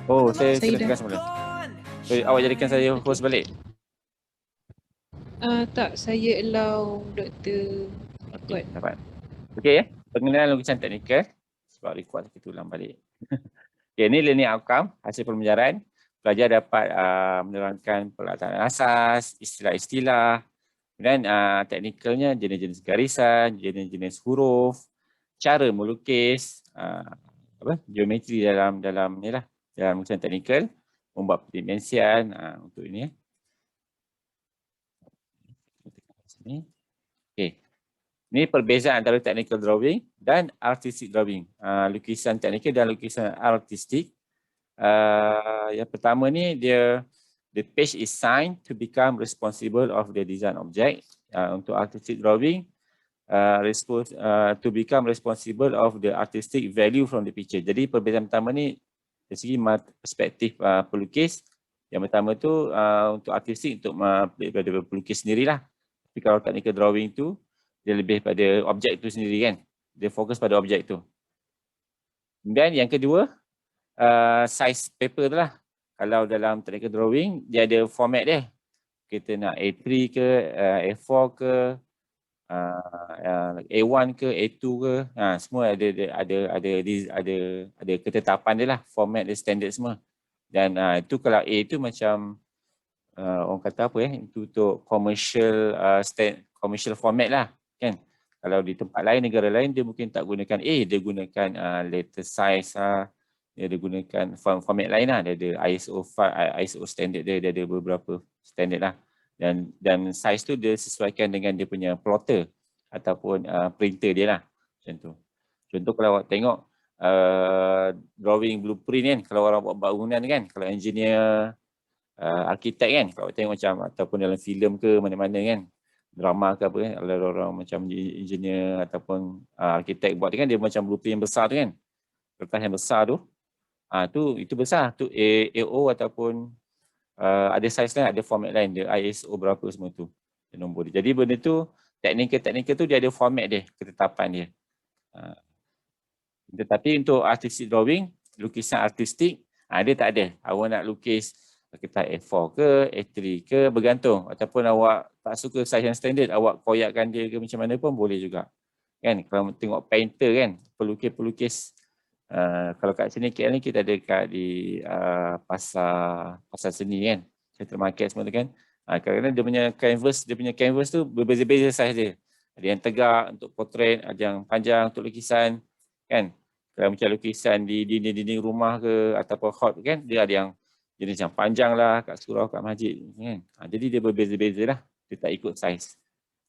Oh, saya Saya kena dah. tekan semula. So, awak jadikan saya Okey. host balik. Tak, saya allow doktor Okey, record. dapat. Okey ya. Pengenalan lukisan teknikal. Sebab record kita ulang balik. Okey, ini learning outcome, hasil pembelajaran. Pelajar dapat menerangkan pelaksanaan asas, istilah-istilah, dan teknikalnya jenis-jenis garisan, jenis-jenis huruf, cara melukis, geometri dalam ni lah, dalam lukisan teknikal, membuat pendimensian untuk ini. Okey. Ini perbezaan antara technical drawing dan artistic drawing. Lukisan teknikal dan lukisan artistik. Yang pertama ni dia the page is signed to become responsible of the design object. Untuk artistic drawing, to become responsible of the artistic value from the picture. Jadi perbezaan pertama ni dari segi perspektif pelukis. Yang pertama tu untuk artistik untuk pelukis sendirilah. Tapi kalau technical drawing tu dia lebih pada objek tu sendiri kan. Dia fokus pada objek tu. Kemudian yang kedua, size paper tu lah. Kalau dalam technical drawing, dia ada format dia. Kita nak A3 ke, A4 ke, A1 ke, A2 ke. Semua ada ketetapan dia lah. Format dia standard semua. Dan itu kalau A tu macam orang kata apa itu untuk commercial commercial format lah kan. Kalau di tempat lain, negara lain, dia mungkin tak gunakan A, dia gunakan letter size, dia ada gunakan format lain lah. Dia ada ISO standard dia ada beberapa standard lah. Dan size tu dia sesuaikan dengan dia punya plotter ataupun printer dia lah. Macam tu. Contoh kalau awak tengok drawing blueprint kan, kalau orang buat bangunan kan, kalau engineer, arkitek kan, kalau awak tengok macam ataupun dalam filem ke mana-mana kan, drama ke apa kan, ada orang macam engineer ataupun arkitek buat kan, dia macam blueprint yang besar tu kan, kertas yang besar tu, itu besar, tu AO ataupun ada size lain, ada format lain, dia ISO berapa semua tu, nombor dia. Jadi benda tu, teknikal tu dia ada format dia, ketetapan dia. Tetapi untuk artistic drawing, lukisan artistik, dia tak ada. Awak nak lukis kertas A4 ke, A3 ke, bergantung. Ataupun awak tak suka saiz yang standard, awak koyakkan dia ke macam mana pun boleh juga. Kan, kalau tengok painter kan, pelukis-pelukis, kalau kat sini KL ni kita ada kat di pasar seni kan, Central Market semua tu kan. Kadang-kadang dia punya canvas tu berbeza-beza saiz dia. Ada yang tegak untuk portrait, ada yang panjang untuk lukisan kan. Kalau macam lukisan di dinding-dinding rumah ke ataupun hot kan, dia ada yang jenis yang panjang lah kat surau, kat masjid kan. Jadi dia berbeza-beza lah, dia tak ikut saiz.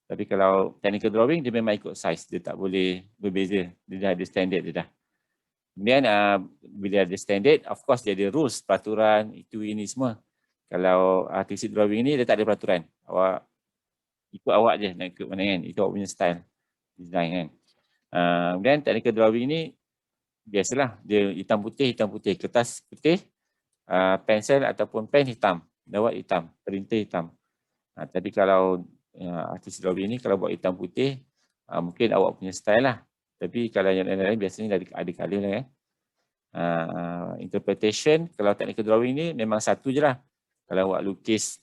Tapi kalau technical drawing dia memang ikut saiz, dia tak boleh berbeza, dia dah ada standard dia dah. Kemudian bila ada standard, of course dia ada rules, peraturan, itu ini semua. Kalau artistic drawing ni dia tak ada peraturan. Awak ikut awak je nak ikut mana kan, itu awak punya style design kan. Kemudian technical drawing ni biasalah dia hitam putih, kertas putih, pensel ataupun pen hitam, dawat hitam, printer hitam. Tapi kalau artis drawing ni kalau buat hitam putih, mungkin awak punya style lah. Tapi kalau yang lain-lain biasanya ada colour lah kan. Interpretation, kalau technical drawing ni memang satu je lah. Kalau awak lukis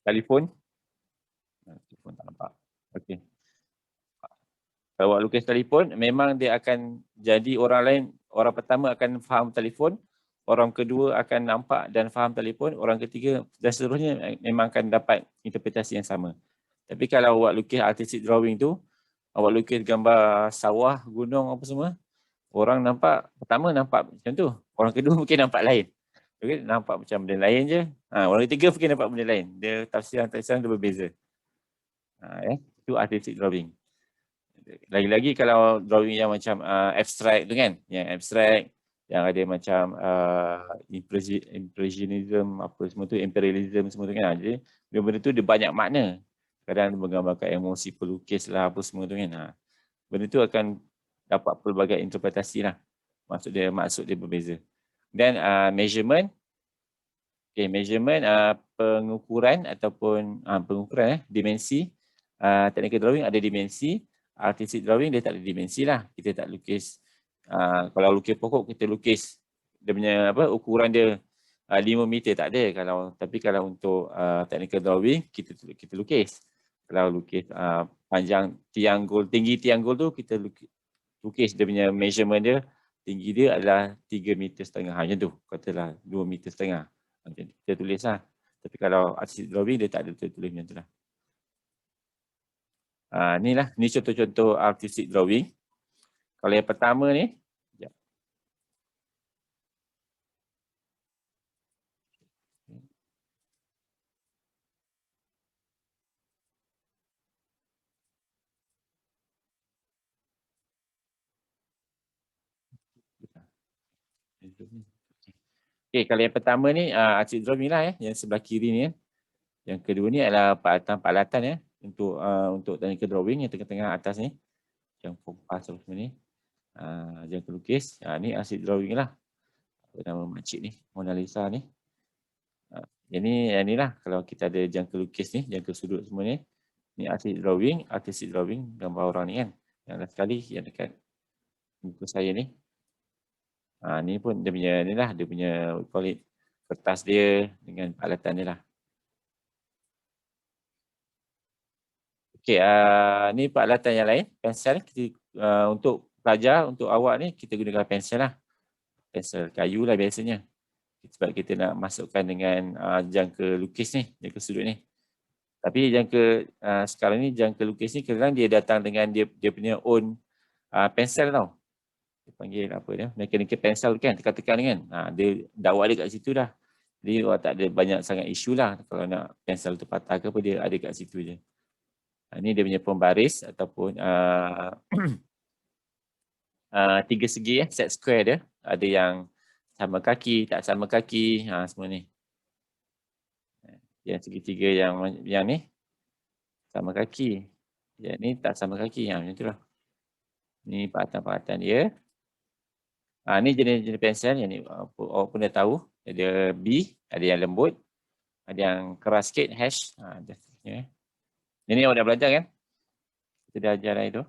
telefon, telefon tak nampak. Okay. Kalau awak lukis telefon, memang dia akan jadi orang lain, orang pertama akan faham telefon, orang kedua akan nampak dan faham telefon, orang ketiga dan seterusnya memang akan dapat interpretasi yang sama. Tapi kalau awak lukis artistic drawing tu, awak lukis gambar sawah, gunung apa semua, orang nampak, pertama nampak macam tu, orang kedua mungkin nampak lain. Okay, nampak macam benda lain je. Orang ketiga mungkin nampak benda lain. Dia tafsiran dia berbeza. Itu artistic drawing. Lagi-lagi kalau drawing yang macam abstract tu kan, yang abstract, yang ada macam impressionism apa semua tu, imperialism semua tu kan. Jadi benda tu dia banyak makna. Kadang menggambarkan emosi pelukis lah apa semua tu kan. Benda tu akan dapat pelbagai interpretasi lah. Maksud dia berbeza. Dan measurement, pengukuran ataupun dimensi. Technical drawing ada dimensi, artistic drawing dia tak ada dimensi lah. Kita tak lukis Kalau lukis pokok kita lukis dia punya ukuran dia 5 meter tak ada. Tapi kalau untuk technical drawing kita lukis. Kalau lukis panjang tinggi tiang gol tu kita lukis dia punya measurement dia, tinggi dia adalah 3,5 meter macam tu. Katalah 2,5 meter. Macam kita tulislah. Tapi kalau artistic drawing dia tak ada tulis macam tu lah. Ni contoh-contoh artistic drawing. Kalau yang pertama ni, okay, kalau yang pertama ni artistic drawing lah yang sebelah kiri ni. Yang kedua ni adalah peralatan untuk technical drawing yang tengah-tengah atas ni. Yang kompas semua ni. Yang kelukis. Ni artistic drawing lah. Nama makcik ni, Mona Lisa ni. Yang ni lah kalau kita ada jangka lukis ni, jangka sudut semua ni. Ni artistic drawing gambar orang ni kan. Yang last sekali yang dekat muka saya ni. Ni pun dia punya ni lah, dia punya kertas dia dengan peralatan dia lah. Okey, ni peralatan yang lain, pensel. Untuk pelajar, untuk awak ni kita gunakan pensel lah. Pensel kayu lah biasanya. Sebab kita nak masukkan dengan jangka lukis ni, jangka sudut ni. Tapi jangka sekarang ni jangka lukis ni kadang dia datang dengan dia punya own pensel tau. Dia panggil apa dia? Mechanical pencil kan, tekan-tekan kan. Dia dakwah dia kat situ dah. Jadi tak ada banyak sangat isu lah kalau nak pensel tu patah ke apa, dia ada kat situ je. Ini dia punya pembaris ataupun tiga segi set square dia. Ada yang sama kaki, tak sama kaki, semua ni. Yang segitiga yang ni sama kaki. Yang ni tak sama kaki, macam tu lah. Ni peralatan-peralatan dia. Ni jenis-jenis pensel yang ni orang pun dah tahu. Ada B, ada yang lembut, ada yang keras sikit, hash. Ini awak dah belajar kan? Kita dah ajar dah itu.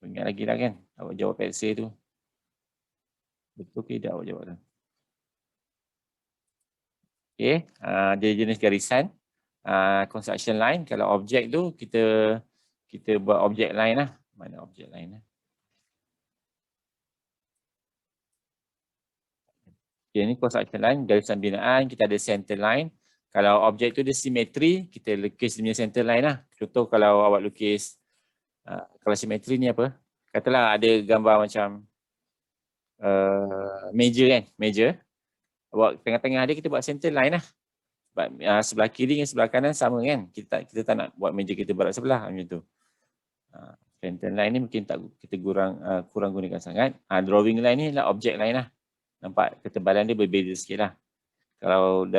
Ingat lagi lah kan? Awak jawab pensel tu. Betul ke tidak awak jawab tu? Okay, dia jenis garisan. Construction line, kalau objek tu kita buat objek line lah. Mana objek line lah? Okay, ni construction line, garisan binaan, kita ada center line. Kalau objek tu dia simetri, kita lukis dia punya center line lah. Contoh kalau awak lukis, kalau simetri ni apa? Katalah ada gambar macam meja kan, meja. Awak tengah-tengah dia kita buat center line lah. Sebab sebelah kiri dengan sebelah kanan sama kan. Kita tak nak buat meja kita berat sebelah macam tu. Center line ni mungkin kita kurang gunakan sangat. Drawing line ni lah objek line lah. Nampak ketebalan dia berbeza sikit lah. Kalau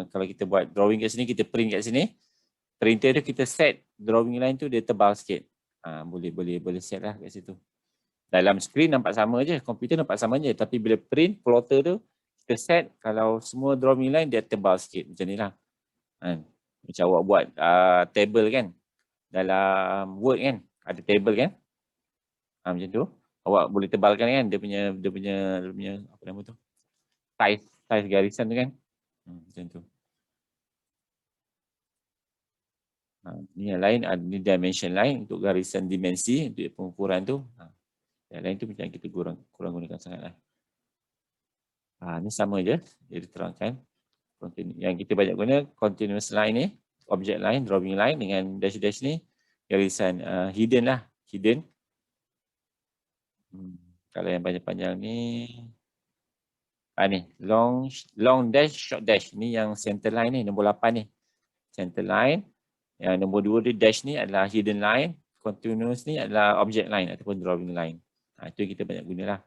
kalau kita buat drawing kat sini, kita print kat sini. Printer tu kita set drawing line tu dia tebal sikit. Boleh set lah kat situ. Dalam screen nampak sama je, komputer nampak sama je. Tapi bila print, plotter tu kita set, kalau semua drawing line dia tebal sikit. Macam ni lah. Macam awak buat table kan. Dalam Word kan, ada table kan. Macam tu. Awak boleh tebalkan kan dia punya apa nama tu? Size garisan tu kan. Macam tu. Ni yang lain, ni dimension lain untuk garisan dimensi untuk pengukuran tu. Yang lain tu macam kita kurang gunakan sangat lah. Ni sama je, dia diterangkan. Yang kita banyak guna continuous line ni, object line, drawing line dengan dash-dash ni, garisan hidden lah, hidden. Kalau yang panjang-panjang ni, ni long dash, short dash. Ni yang center line ni, nombor 8 ni. Center line. Yang nombor 2 dia dash ni adalah hidden line. Continuous ni adalah object line ataupun drawing line. Itu yang kita banyak guna lah.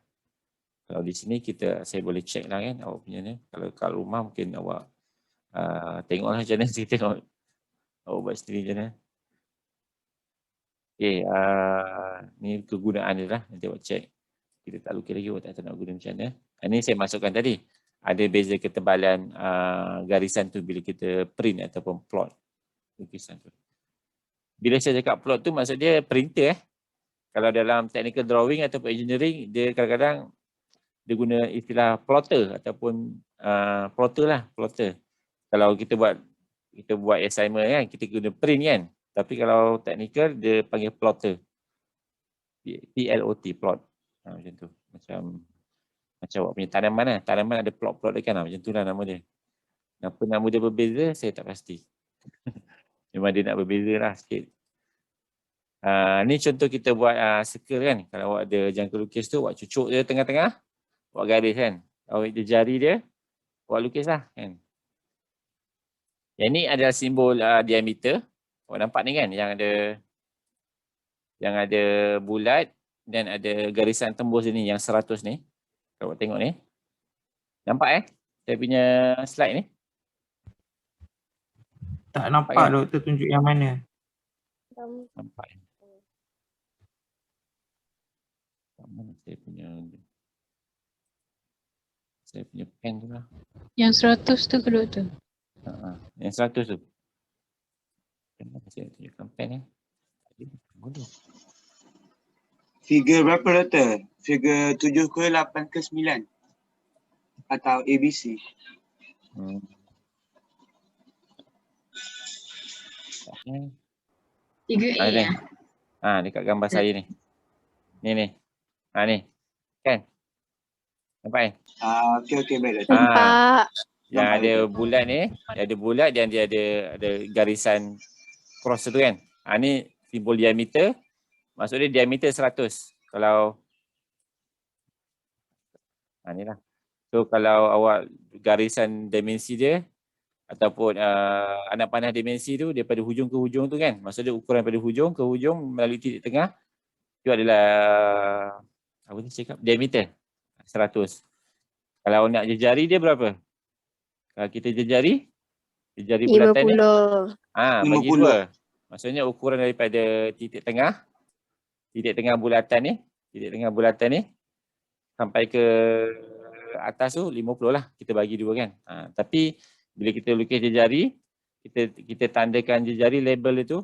Kalau di sini saya boleh check lah kan awak punya ni. Kalau kat rumah mungkin awak tengoklah macam mana saya tengok. Awak buat sendiri macam mana. Okay, ni kegunaan dia lah. Nanti awak check. Kita tak lukis lagi, awak tak tahu nak guna macam mana. Ini saya masukkan tadi. Ada beza ketebalan garisan tu bila kita print ataupun plot lukisan tu. Bila saya cakap plot tu maksud dia printer. Kalau dalam technical drawing ataupun engineering, dia kadang-kadang dia guna istilah plotter ataupun plotter. Kalau kita buat assignment kan, kita guna print kan. Tapi kalau technical, dia panggil plotter. P-L-O-T, plot. Macam tu. Macam awak punya tanaman lah. Tanaman ada plot-plot dia kan. Macam tu lah nama dia. Kenapa nama dia berbeza, saya tak pasti. Memang dia nak berbeza lah sikit. Ni contoh kita buat circle kan. Kalau awak ada jangka lukis tu, awak cucuk dia tengah-tengah, awak garis kan. Awak ada jari dia, awak lukis lah kan. Yang ni adalah simbol diameter. Awak nampak ni kan, yang ada bulat dan ada garisan tembus ni, yang 100 ni. Kalau awak tengok ni. Nampak saya punya slide ni? Tak nampak doktor tunjuk yang mana. Nampak. Mana saya punya pen tu lah. Yang 100 tu ke doktor? Yang 100 tu. Saya tunjukkan pen ni. Figure berapa doktor? Figure 7 ke 8 ke 9? Atau ABC? Tiga A ni. lah. Dekat gambar saya ni. Ni. Ni. Kan? Nampak Okey baik doktor. Nampak. Yang ada bulat ni, dan dia ada garisan cross tu kan. Ni simbol diameter. Maksud dia diameter 100. Kalau ni lah. So kalau awak garisan dimensi dia ataupun anak panah dimensi tu daripada hujung ke hujung tu kan. Maksud dia ukuran daripada hujung ke hujung melalui titik tengah itu adalah apa ni cakap? Diameter 100. Kalau nak jejari dia berapa? Kalau kita jejari bulatan ni 50. bagi 2. Maksudnya ukuran daripada titik tengah bulatan ni sampai ke atas tu 50 lah, kita bagi 2 kan. Tapi bila kita lukis jejari, kita tandakan jejari label itu,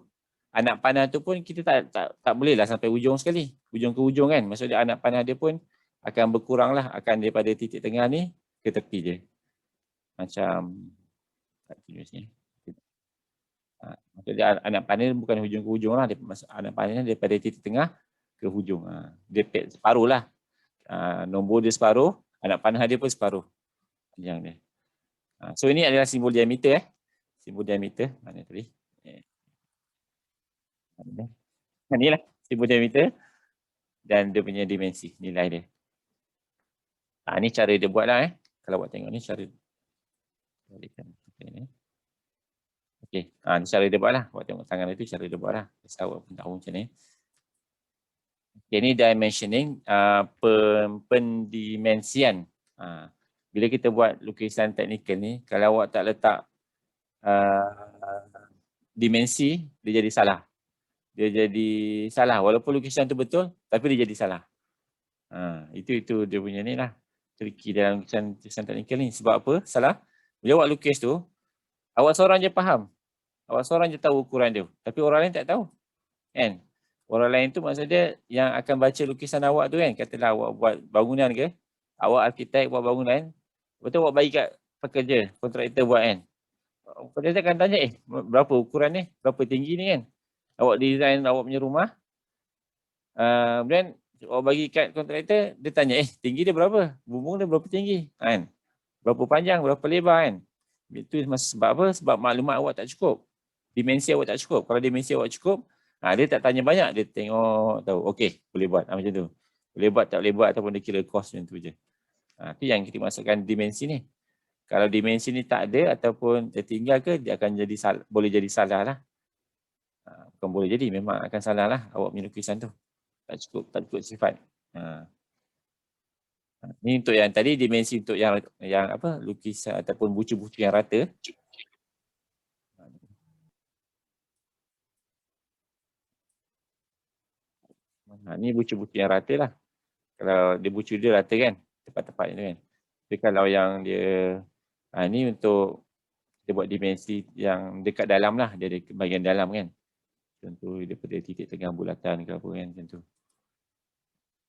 anak panah tu pun kita tak boleh lah sampai hujung sekali. Hujung ke hujung kan. Maksudnya anak panah dia pun akan berkurang lah, akan daripada titik tengah ni ke tepi je. Macam maksudnya anak panah bukan hujung ke hujung lah. Anak panah daripada titik tengah ke hujung. Dia separuh lah. Nombor dia separuh, anak panah dia pun separuh panjang dia. So ini adalah simbol diameter simbol diameter mana tadi? Inilah simbol diameter dan dia punya dimensi, nilai dia. Ni cara dia buat lah Kalau buat tengok ni cara okey, ni cara dia buat lah. Buat tengok tangan itu cara dia buat lah. Saya awak pun tahu macam ni. Okay, ini dimensioning, pendimensian. Bila kita buat lukisan teknikal ni, kalau awak tak letak dimensi, dia jadi salah. Walaupun lukisan tu betul, tapi dia jadi salah. Itu dia punya ni lah. Tricky dalam lukisan teknikal ni. Sebab apa? Salah. Bila awak lukis tu, awak seorang je faham. Awak seorang je tahu ukuran dia. Tapi orang lain tak tahu. Kan? Orang lain tu maksudnya yang akan baca lukisan awak tu kan. Katalah awak buat bangunan ke. Awak arkitek buat bangunan. Betul awak bagi kat pekerja, kontraktor buat kan. Kontraktor akan tanya, berapa ukuran ni? Berapa tinggi ni kan? Awak design awak punya rumah. Kemudian awak bagi kat kontraktor, dia tanya, tinggi dia berapa? Bumbung dia berapa tinggi? Kan? Berapa panjang, berapa lebar kan? Itu sebab apa? Sebab maklumat awak tak cukup. Dimensi awak tak cukup. Kalau dimensi awak cukup, dia tak tanya banyak, dia tengok tahu. Okey, boleh buat macam tu. Boleh buat, tak boleh buat ataupun dia kira kos macam tu je. Itu yang kita masukkan dimensi ni. Kalau dimensi ni tak ada ataupun tertinggal ke, dia akan jadi boleh jadi salah lah. Bukan boleh jadi, memang akan salah lah awak punya lukisan tu. Tak cukup sifat. Ni untuk yang tadi, dimensi untuk yang apa, lukisan ataupun bucu-bucu yang rata. Ni bucu-bucu yang rata lah. Kalau dia bucu dia rata kan, tepat-tepat tu kan. Tapi kalau yang dia, ni untuk kita buat dimensi yang dekat dalam lah, dia ada bahagian dalam kan. Contoh daripada titik tengah bulatan ke apa kan, macam tu.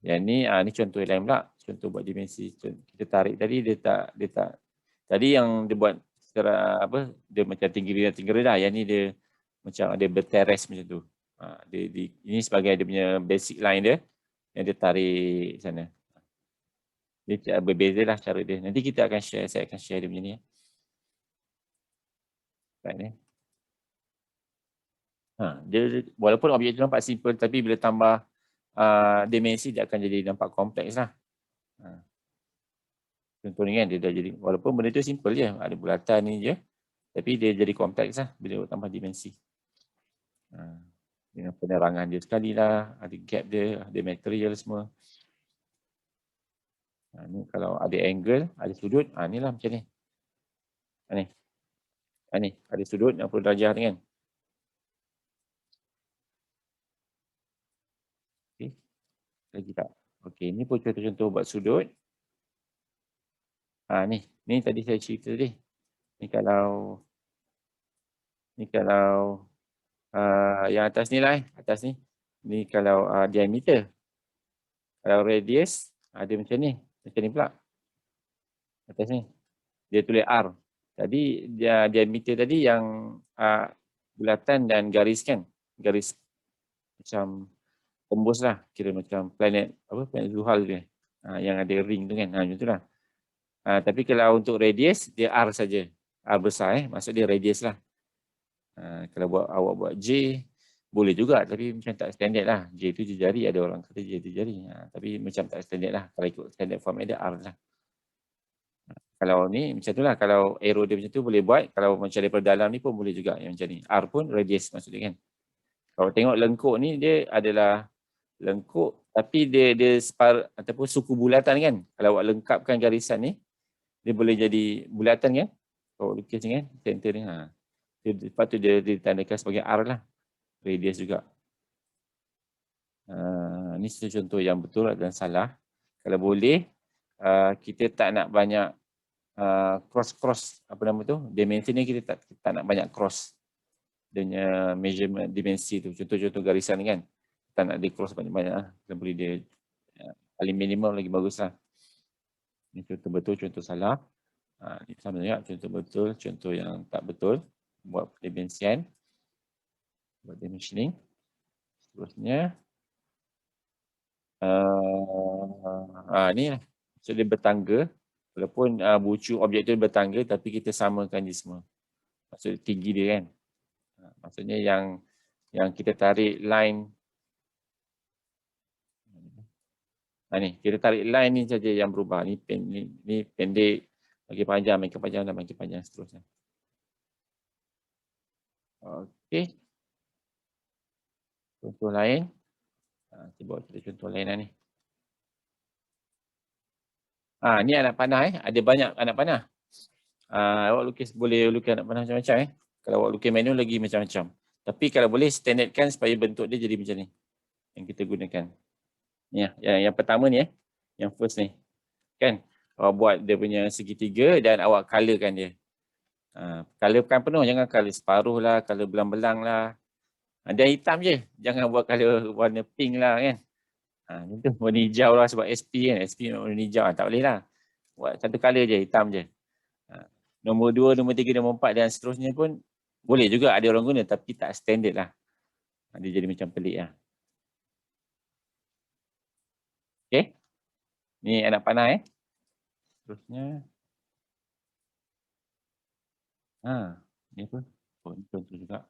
Yang ni contoh yang lain pula. Contoh buat dimensi. Kita tarik tadi dia tak. Tadi yang dia buat secara apa, dia macam tinggi rendah. Yang ni dia macam ada berteres macam tu. Ini sebagai dia punya basic line dia yang dia tarik sana. Dia berbeza lah cara dia. Nanti kita akan share, saya akan share dia punya ni. Right, ni. Dia walaupun objek tu nampak simple, tapi bila tambah dimensi dia akan jadi nampak kompleks lah. Contoh ni kan dia dah jadi, walaupun benda tu simple je, ada bulatan ni je, tapi dia jadi kompleks lah bila tambah dimensi. Dengan penerangan dia sekali lah, ada gap dia, ada material semua. Ni kalau ada angle, ada sudut, ni lah macam ni. Ni ada sudut 60 darjah ni kan. Okey. Lagi tak? Okey, ni pun contoh-contoh buat sudut. Ni tadi saya cerita tadi. Ni kalau yang atas ni lah atas ni. Ni kalau diameter. Kalau radius ada macam ni pula. Atas ni. Dia tulis R. Tadi diameter tadi yang bulatan dan garis kan. Garis macam tembus lah. Kira macam planet Zuhal tu. Yang ada ring tu kan. Macam tu lah. Tapi kalau untuk radius, dia R saja. R besar maksud dia radius lah. Kalau awak buat J, boleh juga. Tapi macam tak standard lah. J tu jari, ada orang kata J tu jari. Tapi macam tak standard lah. Kalau ikut standard format dia R lah. Kalau ni macam tu lah. Kalau arrow dia macam tu boleh buat. Kalau macam daripada dalam ni pun boleh juga yang macam ni. R pun radius maksudnya kan. Kalau tengok lengkuk ni dia adalah lengkuk. Tapi dia ataupun suku bulatan kan. Kalau awak lengkapkan garisan ni, dia boleh jadi bulatan kan. Kalau lukis ni kan, center ni. Lepas tu dia ditandakan sebagai R lah. Radius juga. Ni contoh yang betul dan salah. Kalau boleh, kita tak nak banyak cross, apa nama tu, dimensi ni kita tak nak banyak cross. Dia measurement dimensi tu. Contoh-contoh garisan ni kan. Tak nak di cross banyak-banyak lah. Kita boleh dia paling minimum lagi bagus lah. Ini contoh betul, contoh salah. Ini sama juga, contoh betul, contoh yang tak betul. Buat dimensian. Buat dimensioning. Seterusnya. Ni lah. So dia bertangga. Walaupun bucu objek tu bertangga, tapi kita samakan dia semua. Maksudnya tinggi dia kan. Maksudnya yang kita tarik line. Ni, kita tarik line ni saja yang berubah. Ni pendek, makin panjang, makin panjang dan makin panjang seterusnya. Okey. Contoh lain. Cuba kita contoh lain lah ni. Ni anak panah Ada banyak anak panah. Awak boleh lukis anak panah macam-macam Kalau awak lukis manual lagi macam-macam. Tapi kalau boleh standardkan supaya bentuk dia jadi macam ni. Yang kita gunakan. Ni yang pertama ni yang first ni. Kan? Awak buat dia punya segitiga dan awak colorkan dia. Colorkan penuh, jangan color separuh lah, color belang-belang lah. Dan hitam je. Jangan buat color warna pink lah kan. Itu warna hijau lah sebab SP kan. SP warna hijau tak boleh lah. Buat satu color je, hitam je. Nombor 2, nombor 3, nombor 4 dan seterusnya pun boleh juga ada orang guna tapi tak standard lah. Dia jadi macam pelik lah. Okay. Ni anak panah Terusnya. Ni apa? Contoh juga.